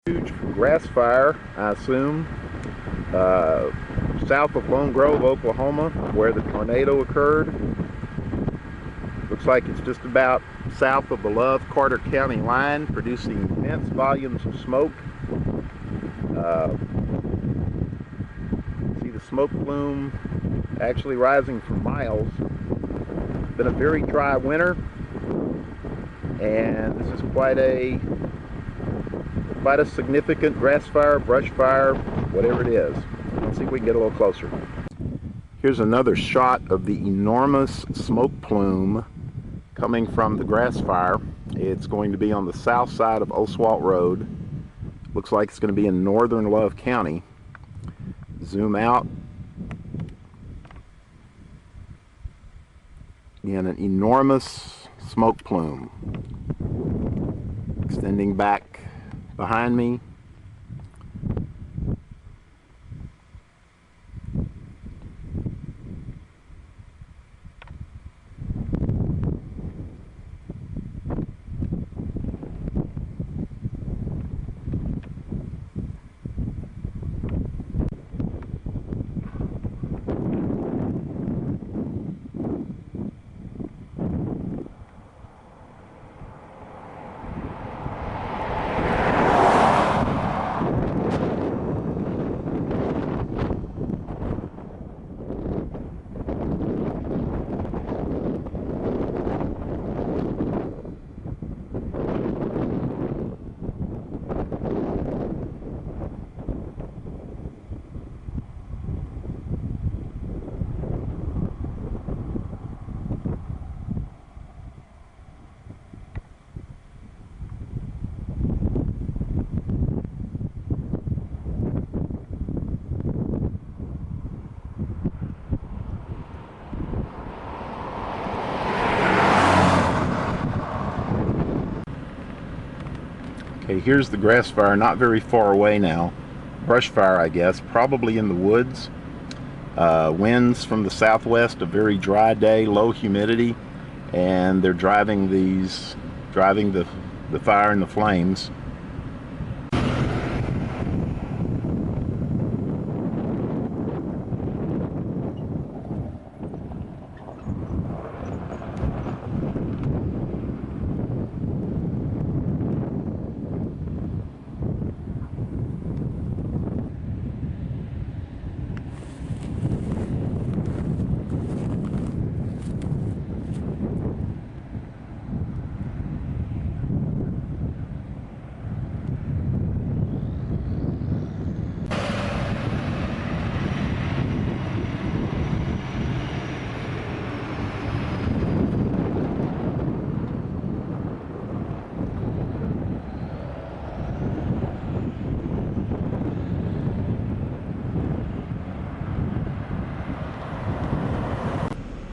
Huge grass fire, I assume, south of Lone Grove, Oklahoma, where the tornado occurred. Looks like it's just about south of the Love County line, producing immense volumes of smoke. See the smoke plume actually rising for miles. It's been a very dry winter, and this is quite a significant grass fire, brush fire, whatever it is. Let's see if we can get a little closer. Here's another shot of the enormous smoke plume coming from the grass fire. It's going to be on the south side of Oswalt Road. Looks like it's going to be in northern Love County. Zoom out. Again, an enormous smoke plume extending back behind me. Okay, here's the grass fire, not very far away now. Brush fire, I guess, probably in the woods. Winds from the southwest, a very dry day, low humidity, and they're driving the fire and the flames.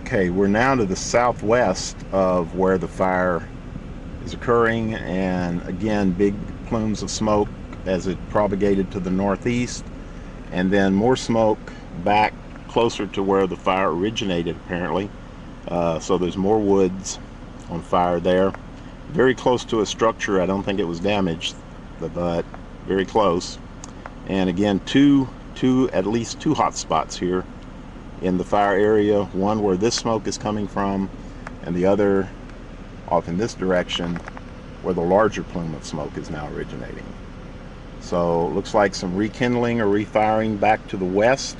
Okay, we're now to the southwest of where the fire is occurring, and again, big plumes of smoke as it propagated to the northeast, and then more smoke back closer to where the fire originated, apparently. So there's more woods on fire there. Very close to a structure. I don't think it was damaged, but very close. And again, at least two hot spots here in the fire area, one where this smoke is coming from, and the other off in this direction where the larger plume of smoke is now originating. So it looks like some rekindling or refiring back to the west.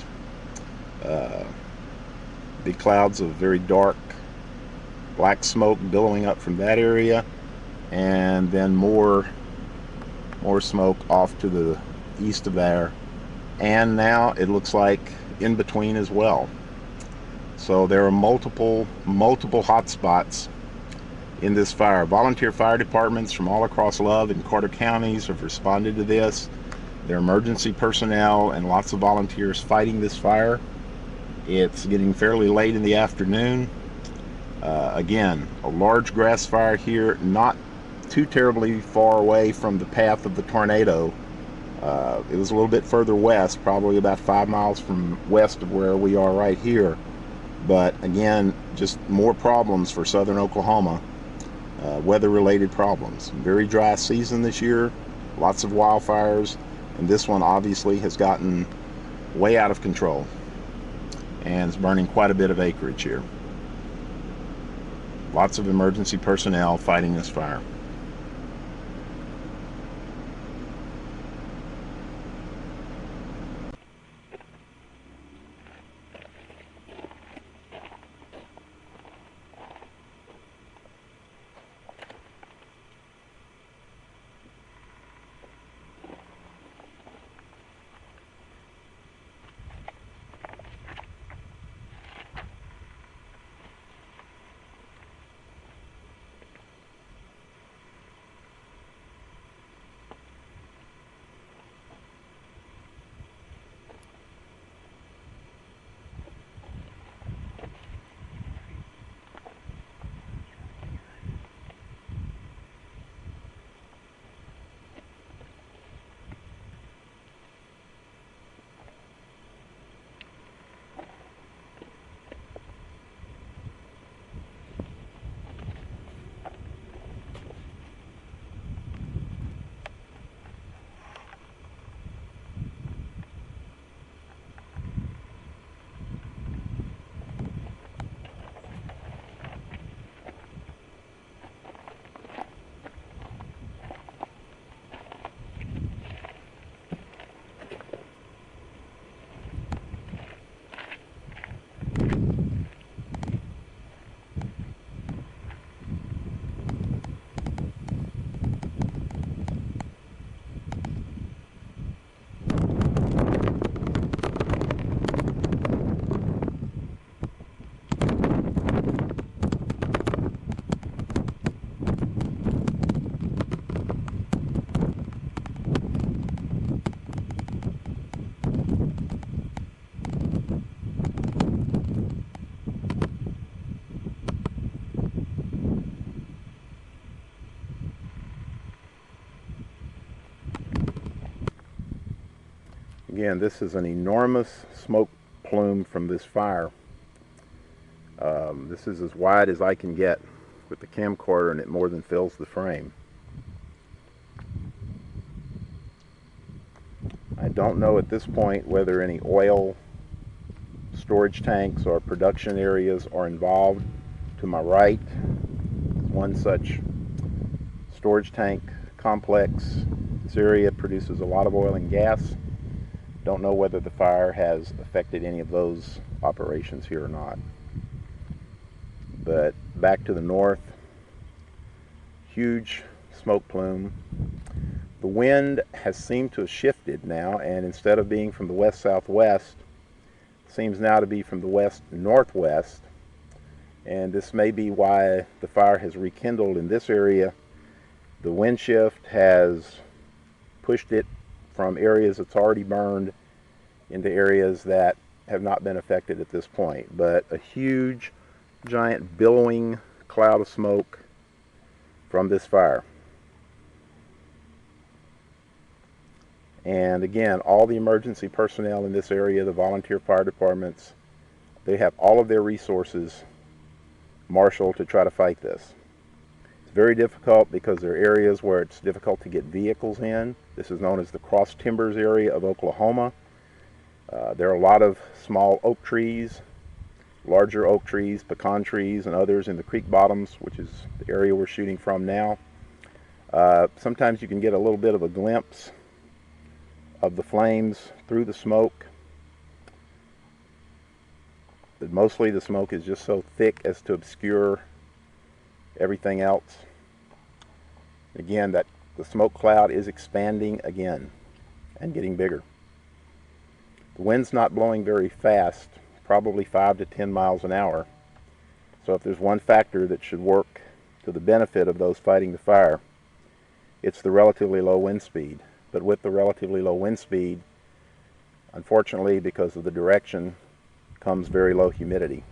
Big clouds of very dark black smoke billowing up from that area, and then more smoke off to the east of there, and now it looks like in between as well. So there are multiple hot spots in this fire. Volunteer fire departments from all across Love and Carter counties have responded to this. There are emergency personnel and lots of volunteers fighting this fire. It's getting fairly late in the afternoon. Again, a large grass fire here, not too terribly far away from the path of the tornado. It was a little bit further west, probably about 5 miles from west of where we are right here. But again, just more problems for southern Oklahoma, weather-related problems. Very dry season this year, lots of wildfires, and this one obviously has gotten way out of control and is burning quite a bit of acreage here. Lots of emergency personnel fighting this fire. Again, this is an enormous smoke plume from this fire. This is as wide as I can get with the camcorder, and it more than fills the frame. I don't know at this point whether any oil storage tanks or production areas are involved. To my right, one such storage tank complex. This area produces a lot of oil and gas. Don't know whether the fire has affected any of those operations here or not. But back to the north, huge smoke plume. The wind has seemed to have shifted now, and instead of being from the west-southwest, seems now to be from the west-northwest. And this may be why the fire has rekindled in this area. The wind shift has pushed it from areas that's already burned into areas that have not been affected at this point. But a huge, giant billowing cloud of smoke from this fire. And again, all the emergency personnel in this area, the volunteer fire departments, they have all of their resources marshaled to try to fight this. It's very difficult because there are areas where it's difficult to get vehicles in. This is known as the Cross Timbers area of Oklahoma. There are a lot of small oak trees, larger oak trees, pecan trees, and others in the creek bottoms, which is the area we're shooting from now. Sometimes you can get a little bit of a glimpse of the flames through the smoke, but mostly the smoke is just so thick as to obscure everything else. Again, that the smoke cloud is expanding again and getting bigger. The wind's not blowing very fast, probably 5 to 10 miles an hour. So if there's one factor that should work to the benefit of those fighting the fire, it's the relatively low wind speed. But with the relatively low wind speed, unfortunately, because of the direction, comes very low humidity.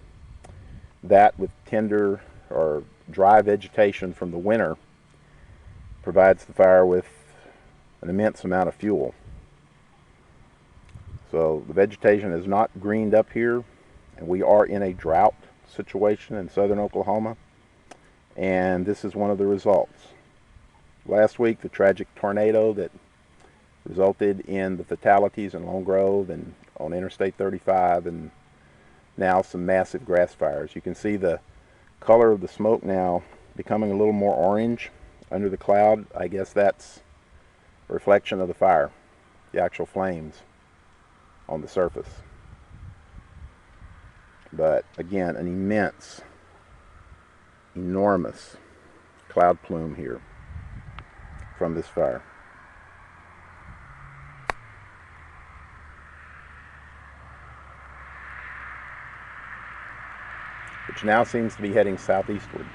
That, with tender or dry vegetation from the winter, provides the fire with an immense amount of fuel. So the vegetation is not greened up here, and we are in a drought situation in southern Oklahoma, and this is one of the results. last week, the tragic tornado that resulted in the fatalities in Lone Grove and on Interstate 35, and now some massive grass fires. You can see the color of the smoke now becoming a little more orange under the cloud. I guess that's a reflection of the fire, the actual flames on the surface. But again, an immense, enormous cloud plume here from this fire. Which now seems to be heading southeastward.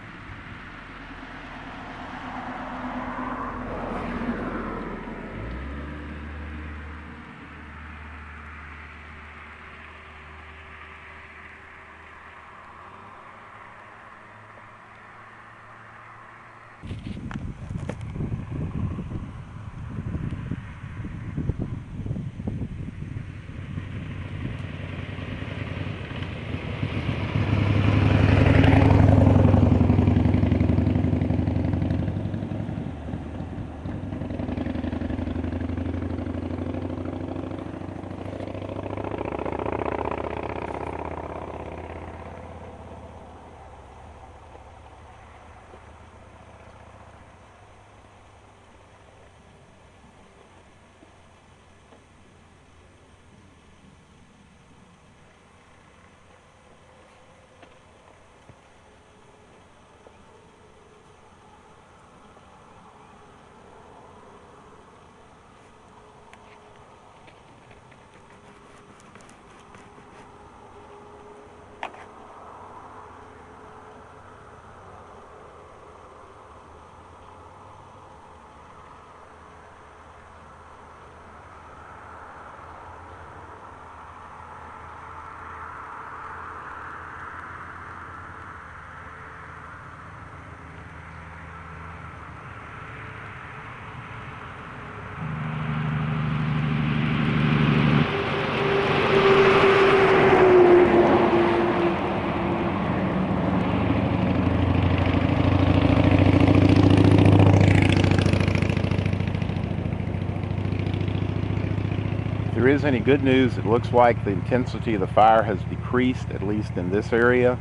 If there is any good news, it looks like the intensity of the fire has decreased, at least in this area.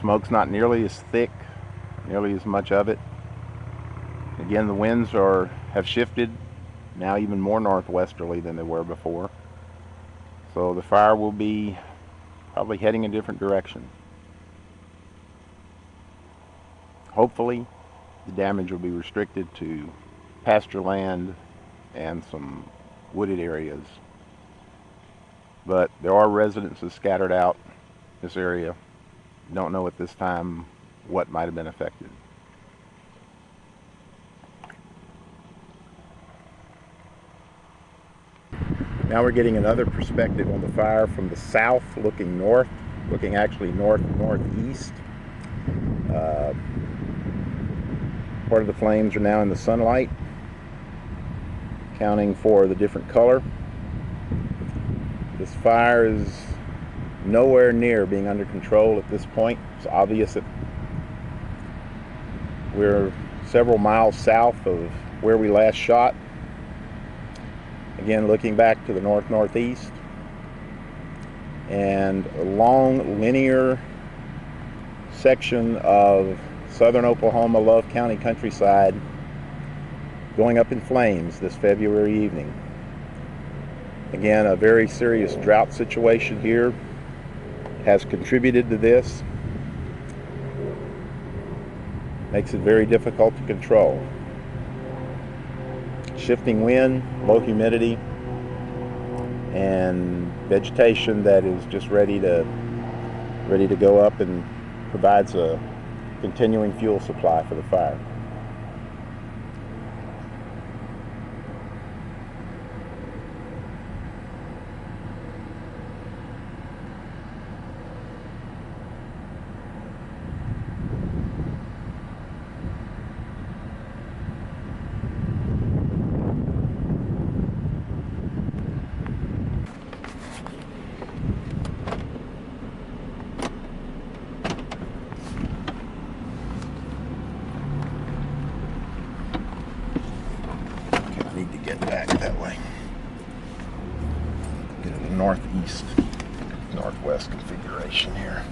Smoke's not nearly as thick, nearly as much of it. Again, the winds have shifted, now even more northwesterly than they were before. So the fire will be probably heading a different direction. Hopefully, the damage will be restricted to pasture land and some wooded areas. But there are residences scattered out in this area. Don't know at this time what might have been affected. Now we're getting another perspective on the fire from the south, looking north, looking actually northeast. Part of the flames are now in the sunlight, accounting for the different color. This fire is nowhere near being under control at this point. It's obvious that we're several miles south of where we last shot. Again, looking back to the northeast, and a long linear section of southern Oklahoma, Love County countryside going up in flames this February evening. Again, a very serious drought situation here has contributed to this. Makes it very difficult to control. Shifting wind, low humidity, and vegetation that is just ready to go up and provides a continuing fuel supply for the fire. need to get back that way. Get a northeast, northwest configuration here.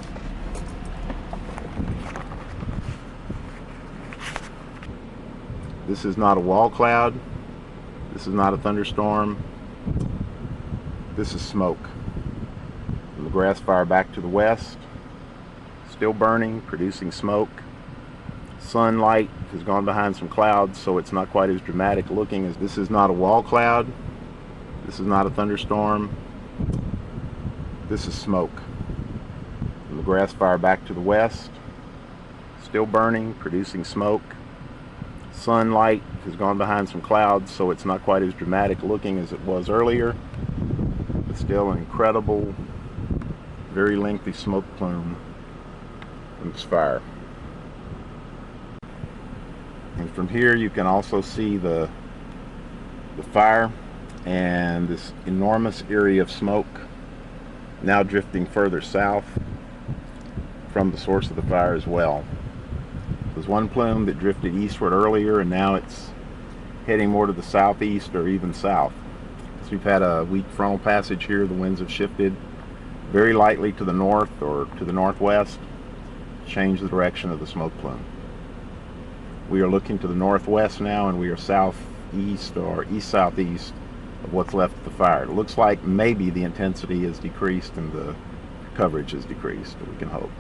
This is not a wall cloud. This is not a thunderstorm. This is smoke. From the grass fire back to the west, still burning, producing smoke. Sunlight has gone behind some clouds, so it's not quite as dramatic looking as this is not a wall cloud. This is not a thunderstorm. This is smoke. From the grass fire back to the west, still burning, producing smoke. Sunlight has gone behind some clouds, so it's not quite as dramatic looking as it was earlier, but still an incredible, very lengthy smoke plume from this fire. And from here you can also see the fire and this enormous area of smoke now drifting further south from the source of the fire as well. There's one plume that drifted eastward earlier, and now it's heading more to the southeast or even south. So we've had a weak frontal passage here. The winds have shifted very lightly to the north or to the northwest, change the direction of the smoke plume. We are looking to the northwest now, and we are southeast or east-southeast of what's left of the fire. It looks like maybe the intensity is decreased and the coverage is decreased, we can hope.